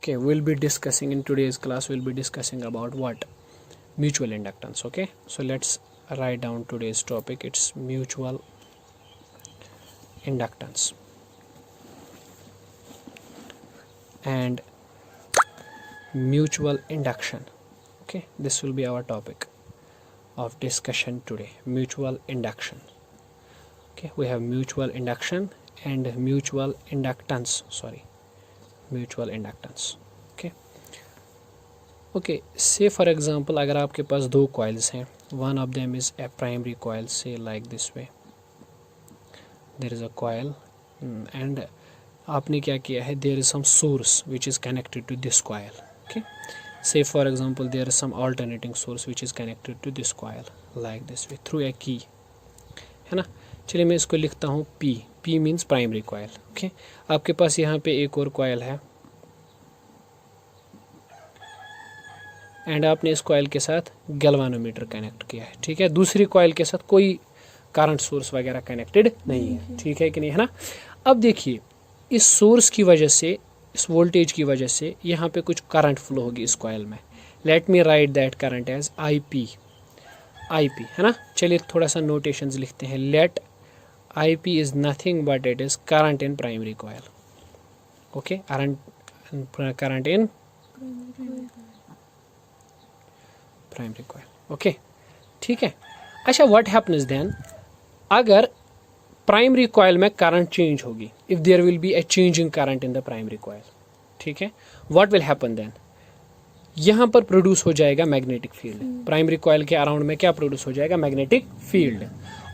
Okay, we'll be discussing in today's class, we'll be discussing about what? Mutual inductance. Okay, so let's write down today's topic. It's mutual inductance and mutual induction. Okay, this will be our topic of discussion today, mutual induction. Okay, we have mutual induction and mutual inductance, mutual inductance. Okay, say for example अगर आपके पास दो coils हैं, one of them is a primary coil, say like this way, there is a coil and आपने क्या किया है, there is some source which is connected to this coil. Okay, say for example there is some alternating source which is connected to this coil like this way through a key, है ना. चलिए मैं इसको लिखता हूँ P. P means primary coil. Okay, आपके पास यहाँ पे एक और coil है एंड आपने इस कॉइल के साथ गैल्वानोमीटर कनेक्ट किया है. ठीक है, दूसरी कॉइल के साथ कोई करंट सोर्स वगैरह कनेक्टेड नहीं है. ठीक है कि नहीं, है ना. अब देखिए इस सोर्स की वजह से, इस वोल्टेज की वजह से यहाँ पे कुछ करंट फ्लो होगी इस कॉइल में. Let me write that current as IP, है ना. चलिए थोड़ा सा नोटेशंस लिखते हैं. Let IP is nothing but it is current in primary coil. Okay, current in primary coil. Okay, ठीक है. अच्छा, व्हाट हैपन्स देन अगर प्राइमरी कॉइल में करंट चेंज होगी, if there will be a changing current in the primary coil. ठीक है, what will happen then, यहां पर प्रोड्यूस हो जाएगा मैग्नेटिक फील्ड. प्राइमरी कॉइल के अराउंड में क्या प्रोड्यूस हो जाएगा, मैग्नेटिक फील्ड.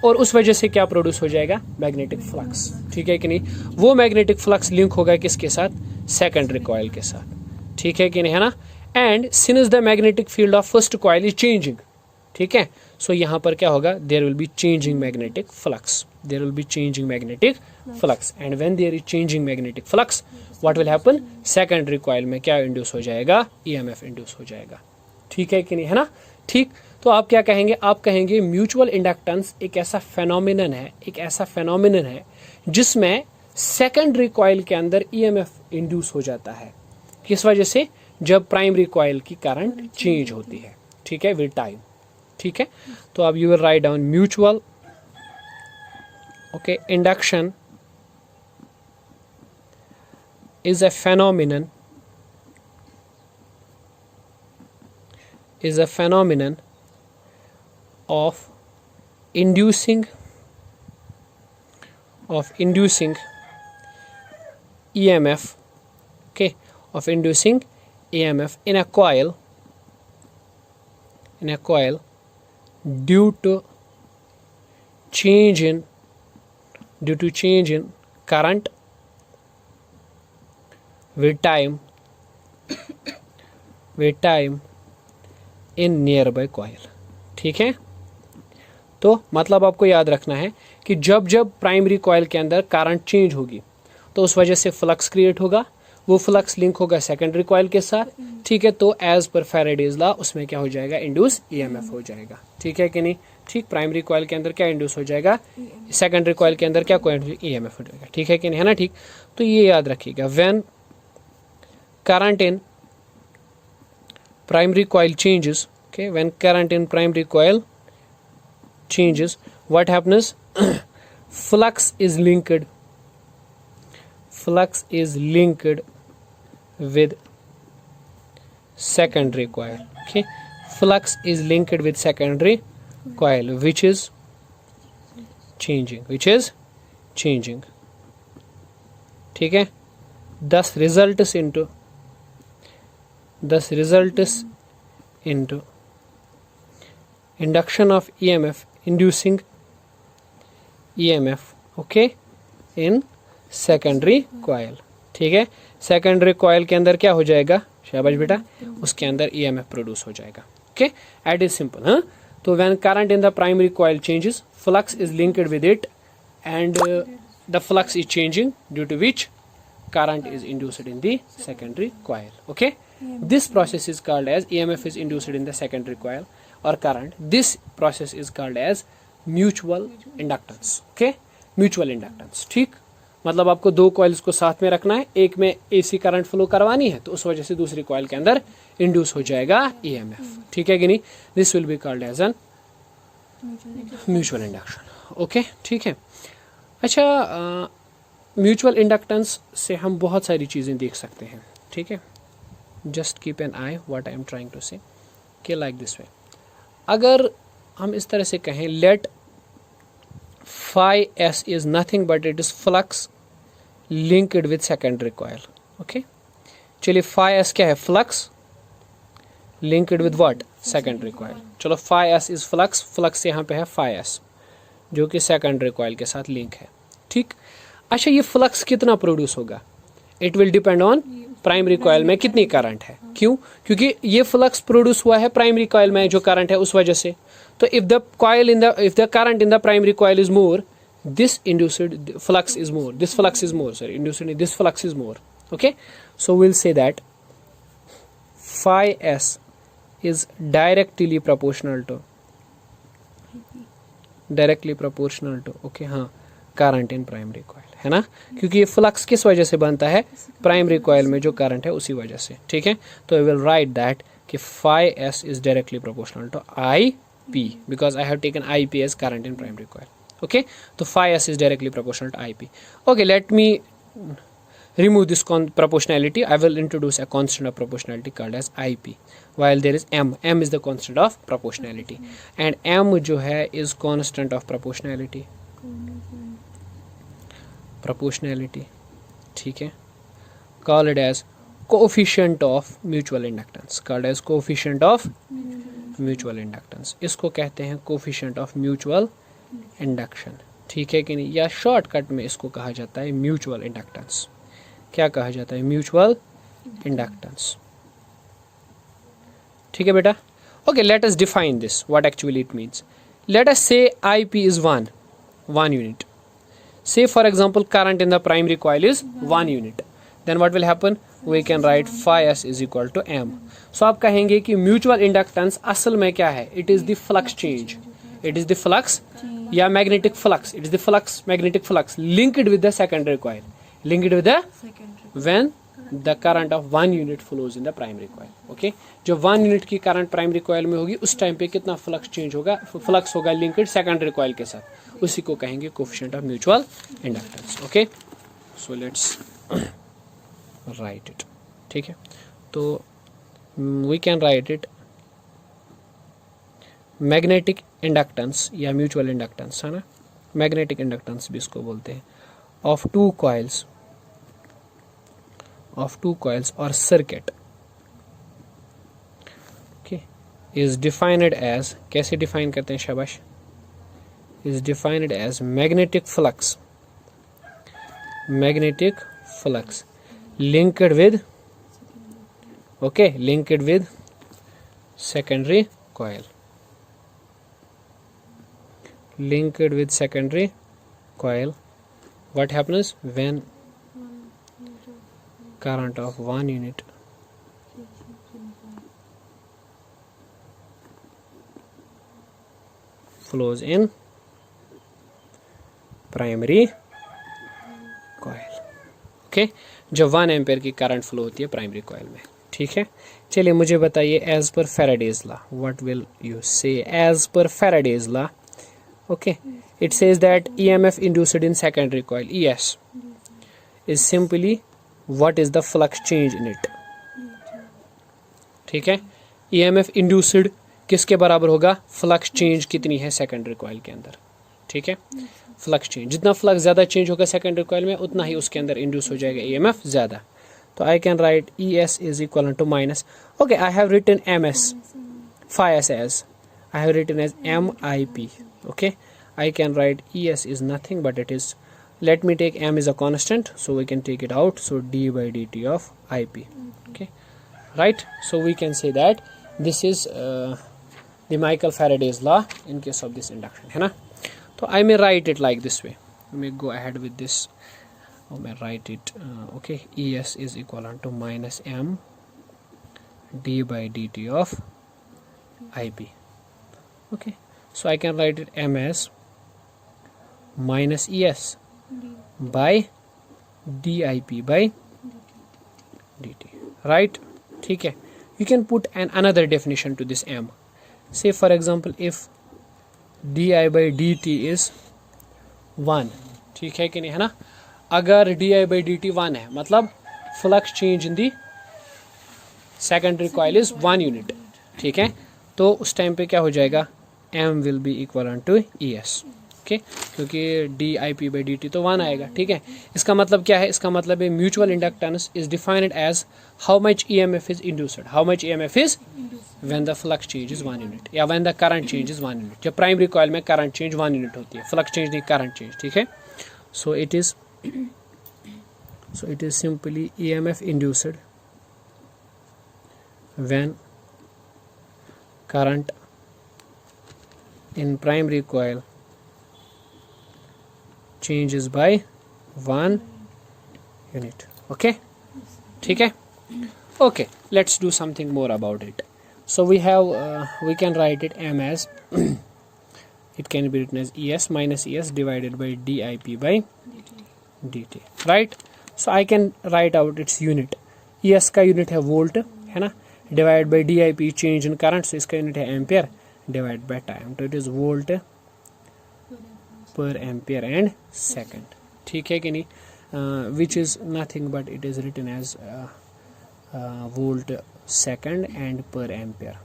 और उस वजह से क्या प्रोड्यूस हो जाएगा, मैग्नेटिक फ्लक्स. ठीक है कि नहीं. वो मैग्नेटिक फ्लक्स लिंक होगा किसके साथ, सेकेंडरी कॉइल के साथ. ठीक है कि नहीं, है ना. And since the magnetic field of first coil is changing, ठीक है, सो यहाँ पर क्या होगा, there will be changing magnetic flux. There will be changing magnetic flux and when there is changing magnetic flux what will happen, secondary coil में क्या induce हो जाएगा, EMF इंड्यूस हो जाएगा. ठीक है कि नहीं, है ना. ठीक, तो आप क्या कहेंगे, आप कहेंगे म्यूचुअल इंडक्टेंस एक ऐसा फेनोमिनन है, जिसमें सेकेंडरी कॉइल के अंदर EMF इंड्यूस हो जाता है. किस वजह से, जब प्राइमरी कॉइल की करंट चेंज होती है. ठीक है, विद टाइम. ठीक है, तो अब you will write down mutual. Okay, induction is a phenomenon of inducing EMF, okay, of inducing EMF in a coil due to change in current with time in nearby coil. ठीक है, तो मतलब आपको याद रखना है कि जब प्राइमरी कॉइल के अंदर करंट चेंज होगी तो उस वजह से फ्लक्स क्रिएट होगा. वो फ्लक्स लिंक होगा सेकेंडरी कॉइल के साथ. ठीक है, तो एज पर फैराडेज लॉ उसमें क्या हो जाएगा, इंड्यूस EMF हो जाएगा. ठीक है कि नहीं. ठीक, प्राइमरी कॉइल के अंदर क्या इंड्यूस हो जाएगा, सेकेंडरी कॉइल के अंदर क्या EMF हो जाएगा. ठीक है कि नहीं, है ना. ठीक, तो ये याद रखिएगा. When current in primary coil changes, okay, when current in primary coil changes, what happens, flux is linked with secondary coil. Okay, flux is linked with secondary coil which is changing. ठीक है, thus results into induction of EMF, inducing EMF, okay, in secondary coil. ठीक है, secondary coil के अंदर क्या हो जाएगा, शाबाश बेटा, उसके अंदर EMF प्रोड्यूस हो जाएगा. Okay, it is simple. हाँ, तो when current in the primary coil changes, flux is linked with it and the flux is changing due to which current is induced in the secondary coil. Okay, this process is called as EMF is induced in the secondary coil or current. This process is called as mutual inductance. Okay, mutual inductance. ठीक, मतलब आपको दो coils को साथ में रखना है, एक में एसी करंट फ्लो करवानी है, तो उस वजह से दूसरी कॉइल के अंदर इंड्यूस हो जाएगा ईएमएफ, ठीक है कि नहीं। This will be called as an mutual induction. Okay, ठीक है। अच्छा, म्यूचुअल इंडक्टेंस से हम बहुत सारी चीज़ें देख सकते हैं, ठीक है। Just keep an eye what I am trying to say, कि लाइक दिस वे, अगर हम इस तरह से कहें, late phi s is nothing but it is flux linked with secondary coil, okay। चलिए phi s क्या है, flux linked with what, secondary coil। चलो phi s is flux, flux यहाँ पे है phi s जो कि secondary coil के साथ लिंक है, ठीक। अच्छा, ये फ्लक्स कितना प्रोड्यूस होगा, it will depend on primary coil में कितनी करंट है। क्यों, क्योंकि ये फ्लक्स प्रोड्यूस हुआ है प्राइमरी कॉइल में जो करंट है उस वजह से। तो if the current in the primary coil is more, this induced flux is more, this flux is more, sorry, induced, this flux is more, okay। So we'll say that phi s is directly proportional to okay, हाँ, current in primary coil, है ना, क्योंकि ये flux किस वजह से बनता है, प्राइमरी कॉइल में जो करंट है उसी वजह से, ठीक है। तो वी विल राइट दैट कि phi s is directly proportional to IP because I have taken IP as current in primary coil, okay। तो phi s is directly proportional to IP। okay, let me remove this proportionality. I will introduce a constant of proportionality called as IP, while there is M is the constant of proportionality, and M जो है is constant of proportionality, ठीक है। call it as coefficient of mutual inductance, called as coefficient of mutual inductance, इसको कहते हैं coefficient of mutual induction, ठीक है कि नहीं, या शॉर्टकट में इसको कहा जाता है म्यूचुअल इंडक्टेंस। क्या कहा जाता है, म्यूचुअल इंडक्टेंस, ठीक है बेटा। Okay, let us define this, what actually it means. Let us से IP is 1 unit, say for example current in the primary coil is 1 unit, then what will happen, we can write phi s is equal to M। so आप कहेंगे कि mutual inductance असल में क्या है, it is the flux change, it is the flux या magnetic flux, it is the flux, magnetic flux linked with the secondary coil, linked with the when the current of 1 unit flows in the primary coil, okay। जो 1 unit की current primary coil में होगी उस time पे कितना flux change होगा, flux होगा linked secondary coil के साथ, उसी को कहेंगे coefficient of mutual inductance, okay. So let's write it, ठीक है। तो we can write it magnetic inductance या म्यूचुअल इंडक्टेंस, है ना, मैग्नेटिक इंडक्टेंस भी इसको बोलते हैं, ऑफ टू कॉइल्स और circuit, okay, is defined as, कैसे डिफाइन करते हैं, शाबाश, is defined as magnetic flux linked with, okay, linked with secondary coil, linked with secondary coil. What happens when current of 1 unit flows in primary coil, okay, जब 1 ampere की current flow होती है primary coil में, ठीक है। चलिए मुझे बताइए, as per Faraday's law, what will you say, as per Faraday's law, okay, it says that EMF induced in secondary coil, ES, is simply what is the flux change in it, ठीक है। EMF induced किसके बराबर होगा, flux change कितनी है secondary coil के अंदर, ठीक है। फ्लक्स चेंज, जितना फ्लक्स ज़्यादा चेंज होगा सेकेंडरी कॉइल में उतना ही उसके अंदर इंड्यूस हो जाएगा EMF ज़्यादा। तो I can write ES is equal to minus, okay, I have written MS phi s as, I have written as MIP, okay। I can write ES is nothing but it is, let me take M is a constant so we can take it out, so d by dt of IP, okay, right। So we can say that this is the Michael Faraday's law in case of this induction, है ना। So I may write it like this way, I may go ahead with this, I may write it, okay, ES is equal to minus M d by dt of IP, okay। So I can write it M as minus ES by dip by dt, right? ठीक है. You can put another definition to this m. Say for example, if di by dt is 1, ठीक है कि नहीं, है ना? अगर di by dt 1 है, मतलब flux change in the secondary coil is 1 unit, ठीक है. तो उस टाइम पे क्या हो जाएगा, m will be equal to es, okay, क्योंकि D I P by D T तो 1 आएगा, ठीक है. इसका मतलब क्या है, इसका मतलब है mutual inductance is defined as how much E M F is induced. How much E M F is when the flux change is 1 unit या when the current change is 1 unit. जब प्राइमरी कॉइल में current change 1 unit होती है, flux change नहीं, current change, ठीक है. So it is simply E M F induced when current in primary coil changes by 1 unit. Okay, ठीक है. Okay, let's do something more about it. So we can write it m as it can be written as es minus es divided by dip by dt, right? So I can write out its unit. es का unit है volt, है ना, divide by D I P change in current, so इसका unit है ampere, divide by time, तो it is volt per ampere and second, ठीक है कि नहीं, which is nothing but it is written as volt second and per ampere.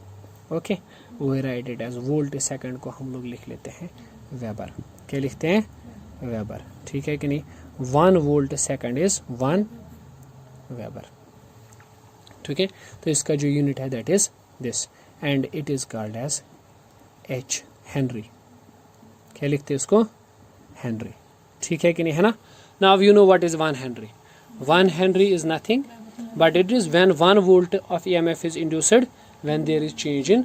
Okay, we write it as volt second को हम लोग लिख लेते हैं वेबर. क्या लिखते हैं, वेबर, ठीक है कि नहीं. 1 वोल्ट सेकंड इज 1 वेबर, ठीक है. तो इसका जो यूनिट है that is this and it is called as H, henry. क्या लिखते हैं इसको, हेनरी, ठीक है कि नहीं, है ना. Now you know what is 1 henry. 1 henry is nothing but it is when 1 volt of EMF is induced when there is change in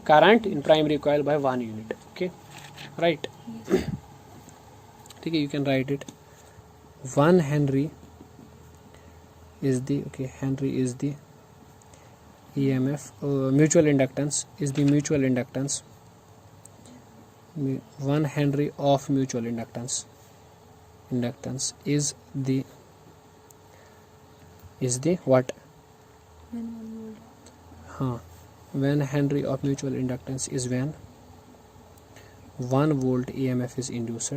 current in primary coil by 1 unit. Okay, right, ठीक है. You can write it 1 henry is the, okay, Henry is the EMF, mutual inductance is the mutual inductance, 1 Henry of mutual inductance is the what, when Henry of mutual inductance is when 1 volt EMF is induced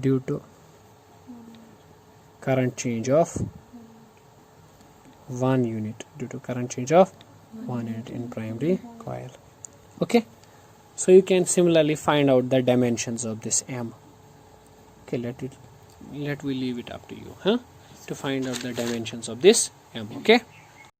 due to current change of 1 unit, in primary coil. Okay, so you can similarly find out the dimensions of this m. Okay, let we leave it up to you, to find out the dimensions of this m. Okay.